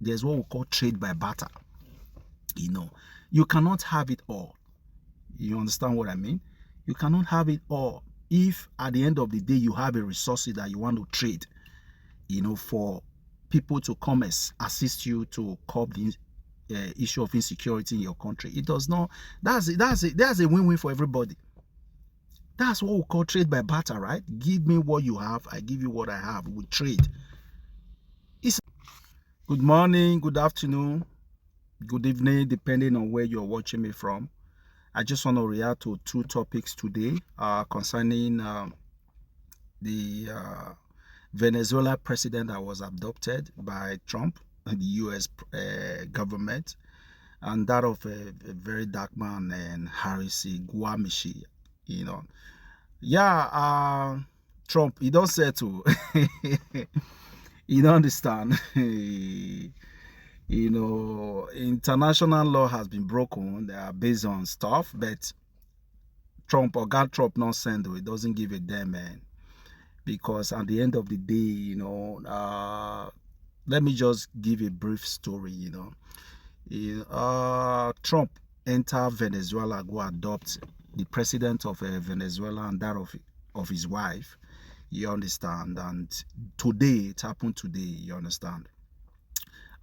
there's what we call trade by barter. You cannot have it all. You understand what I mean? You cannot have it all if at the end of the day you have a resource that you want to trade, for people to come assist you to curb the issue of insecurity in your country. It does not. That's a win-win for everybody. That's what we call trade by barter, right? Give me what you have, I give you what I have. We trade. Good morning, good afternoon, good evening, depending on where you're watching me from. I just want to react to two topics today concerning the Venezuela president that was abducted by Trump and the U.S. government, and that of Verydarkblackman and Harris Guamishi. Trump, he don't settle. You don't understand. International law has been broken. They are based on stuff, but Trump or God Trump not send it doesn't give a damn, man. Because at the end of the day, let me just give a brief story. Trump enter Venezuela, go adopt the president of Venezuela and that of his wife. You understand? And today, it happened today, you understand?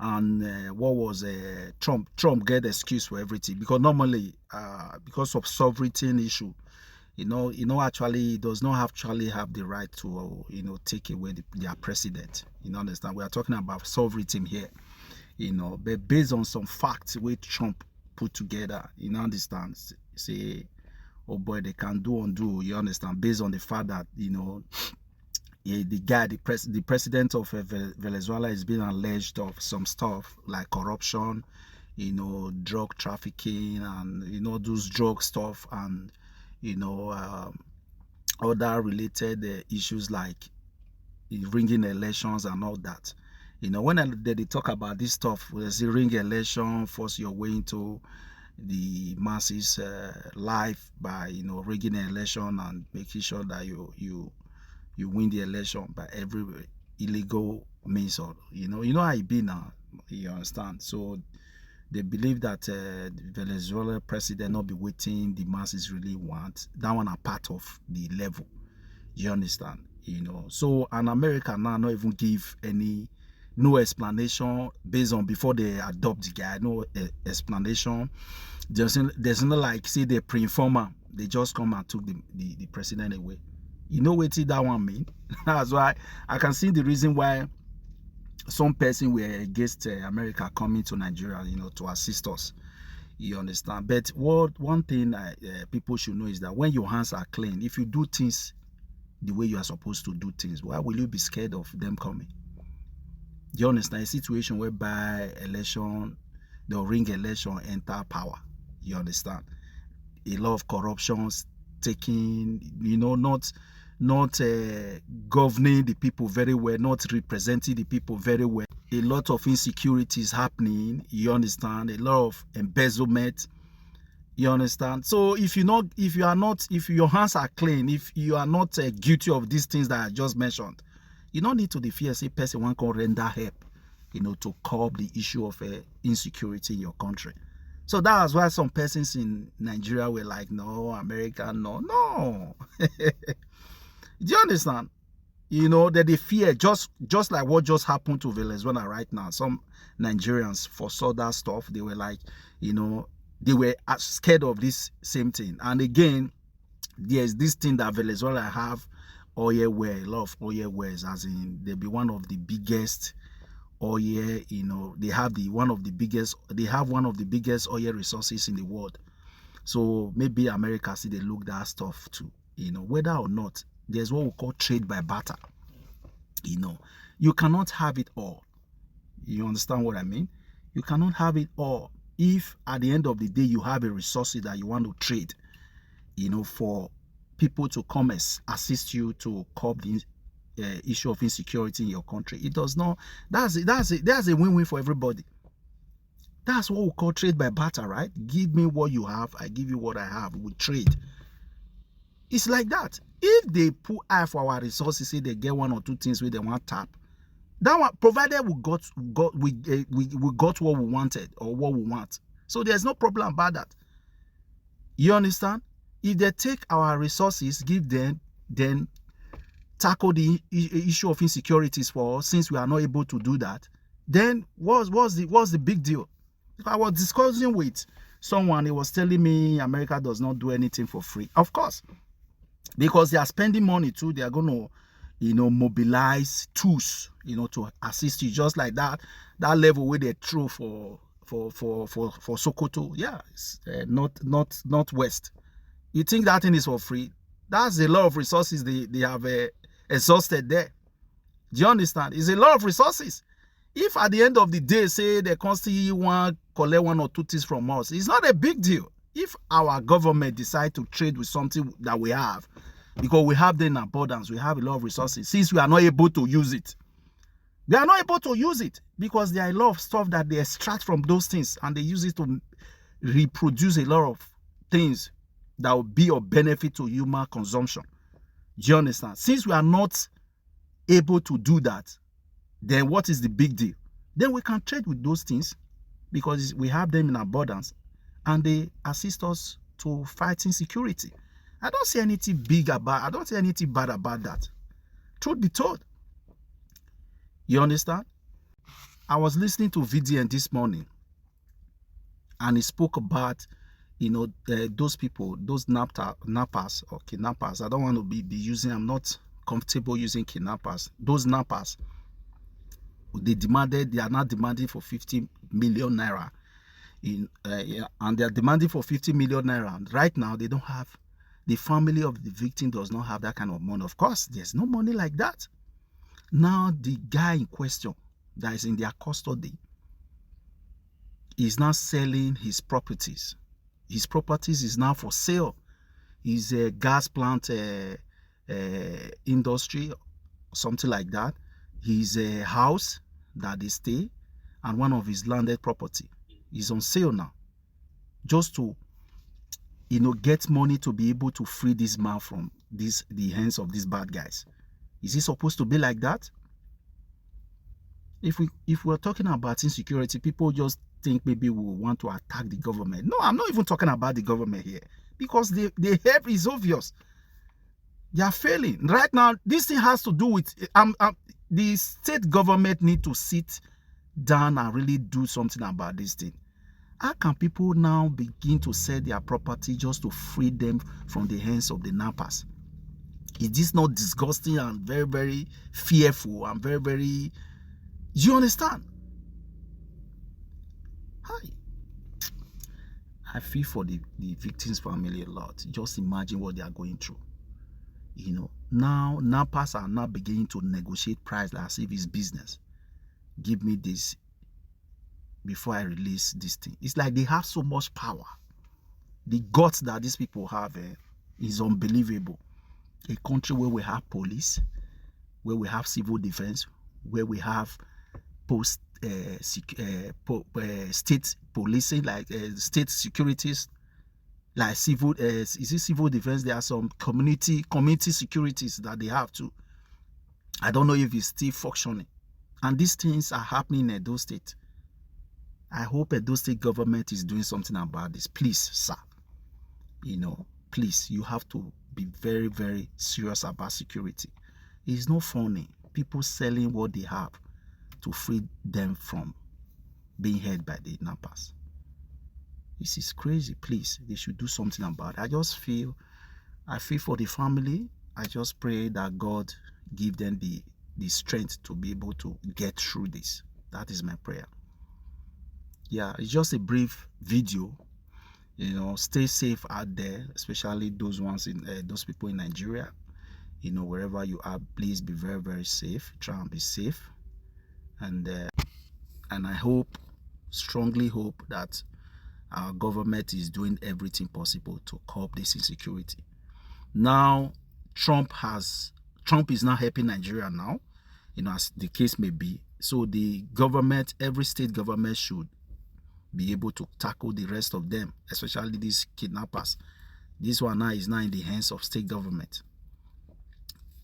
And what was Trump get excuse for everything, because normally because of sovereignty issue, actually he does not actually have the right to take away their president. You understand? We are talking about sovereignty here, but based on some facts which Trump put together, understand, say, oh boy, they can do undo, you understand, based on the fact that the president of Venezuela is being alleged of some stuff like corruption, drug trafficking, and those drug stuff, and other related issues like ringing elections and all that. When they talk about this stuff, they say ring election, force your way into the masses life by rigging an election and making sure that you win the election by every illegal means, or how it be now, you understand. So they believe that the Venezuela president not be waiting the masses really want. That one are part of the level, you understand. So an America now not even give no explanation based on before they adopt the guy, no explanation. There's no like say they pre-inform him, they just come and took the president away. What that one mean? That's why I can see the reason why some person were against America coming to Nigeria, to assist us. You understand? But one thing people should know is that when your hands are clean, if you do things the way you are supposed to do things, why will you be scared of them coming? You understand? A situation whereby election, the ring election enter power. You understand? A lot of corruptions taking, not governing the people very well, not representing the people very well. A lot of insecurities happening. You understand? A lot of embezzlement. You understand? So if your hands are clean, if you are not guilty of these things that I just mentioned, you don't need to fear say person one can render help, to curb the issue of insecurity in your country. So that's why some persons in Nigeria were like, no, America, no. Do you understand? That they fear, just like what just happened to Venezuela right now. Some Nigerians foresaw that stuff. They were like, they were scared of this same thing. And again, there's this thing that Venezuela have oil well, a lot of oil wells, as in they'll be one of the biggest oil, they have one of the biggest oil resources in the world. So maybe America see they look that stuff too, whether or not. There's what we call trade by barter. You cannot have it all. You understand what I mean? You cannot have it all if at the end of the day you have a resource that you want to trade, for people to come assist you to curb the issue of insecurity in your country. It does not. That's a win-win for everybody. That's what we call trade by barter, right? Give me what you have, I give you what I have. We trade. It's like that. If they put eye for our resources, say they get one or two things where they want tap, That one, provided we got what we wanted or what we want. So there's no problem about that. You understand? If they take our resources, give them, then tackle the issue of insecurities for us, since we are not able to do that, then what's the big deal? If I was discussing with someone, he was telling me America does not do anything for free. Of course, because they are spending money too. They are going to, mobilize tools, to assist you, just like that level where they throw for Sokoto. Yeah, it's, not west. You think that thing is for free? That's a lot of resources they have exhausted there. Do you understand? It's a lot of resources. If at the end of the day, say they constantly want to collect 1 or 2 things from us, it's not a big deal. If our government decide to trade with something that we have, because we have them in abundance, we have a lot of resources, since we are not able to use it. They are not able to use it because there are a lot of stuff that they extract from those things, and they use it to reproduce a lot of things that will be of benefit to human consumption. Do you understand? Since we are not able to do that, then what is the big deal? Then we can trade with those things because we have them in abundance, and they assist us to fight insecurity. I don't see anything I don't see anything bad about that. Truth be told. You understand? I was listening to VDN this morning, and he spoke about, those people, those nappers or kidnappers. I don't want to be using, I'm not comfortable using kidnappers. Those nappers, they are not demanding for 50 million naira. And they are demanding for 50 million naira. And right now, they don't have, the family of the victim does not have that kind of money. Of course, there's no money like that. Now, the guy in question that is in their custody is now selling his properties. His properties is now for sale. He's a gas plant industry, something like that. His house that they stay, and one of his landed property is on sale now, just to, get money to be able to free this man from the hands of these bad guys. Is it supposed to be like that? If we're talking about insecurity, people just think maybe we want to attack the government. No, I'm not even talking about the government here, because the help is obvious. They are failing right now. This thing has to do with the state government need to sit down and really do something about this thing. How can people now begin to sell their property just to free them from the hands of the nappers? Is this not disgusting and very, very fearful and very, very... Do you understand? Hi. I feel for the victims' family a lot. Just imagine what they are going through. Now nappers are now beginning to negotiate price as if it's business. Give me this before I release this thing. It's like they have so much power. The guts that these people have is unbelievable. A country where we have police, where we have civil defense, where we have state policing, like state securities, like civil, is it civil defense? There are some community securities that they have too. I don't know if it's still functioning. And these things are happening in Edo State. I hope Edo State government is doing something about this. Please, sir. Please, you have to be very, very serious about security. It's not funny. People selling what they have to free them from being held by the nappers. This is crazy. Please, they should do something about it. I feel for the family. I just pray that God give them the strength to be able to get through this. That is my prayer. Yeah, it's just a brief video. Stay safe out there, especially those ones in those people in Nigeria. Wherever you are, please be very, very safe. Try and be safe. And I strongly hope that our government is doing everything possible to curb this insecurity. Now, Trump is now helping Nigeria now, as the case may be. So the government, every state government should be able to tackle the rest of them, especially these kidnappers. This one now is now in the hands of state government.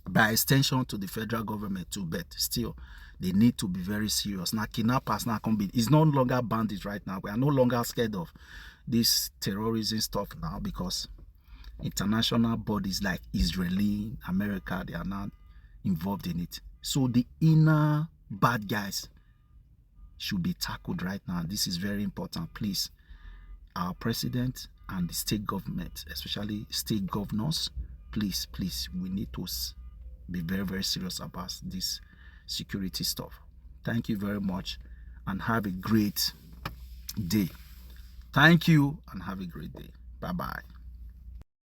by extension to the federal government too, but still they need to be very serious. Now kidnappers now can be, it's no longer bandits right now. We are no longer scared of this terrorism stuff now, because international bodies like Israeli, America, they are not involved in it. So the inner bad guys should be tackled right now. This is very important. Please, our president and the state government, especially state governors, please, we need to be very, very serious about this security stuff. Thank you very much and have a great day. Thank you and have a great day. Bye-bye.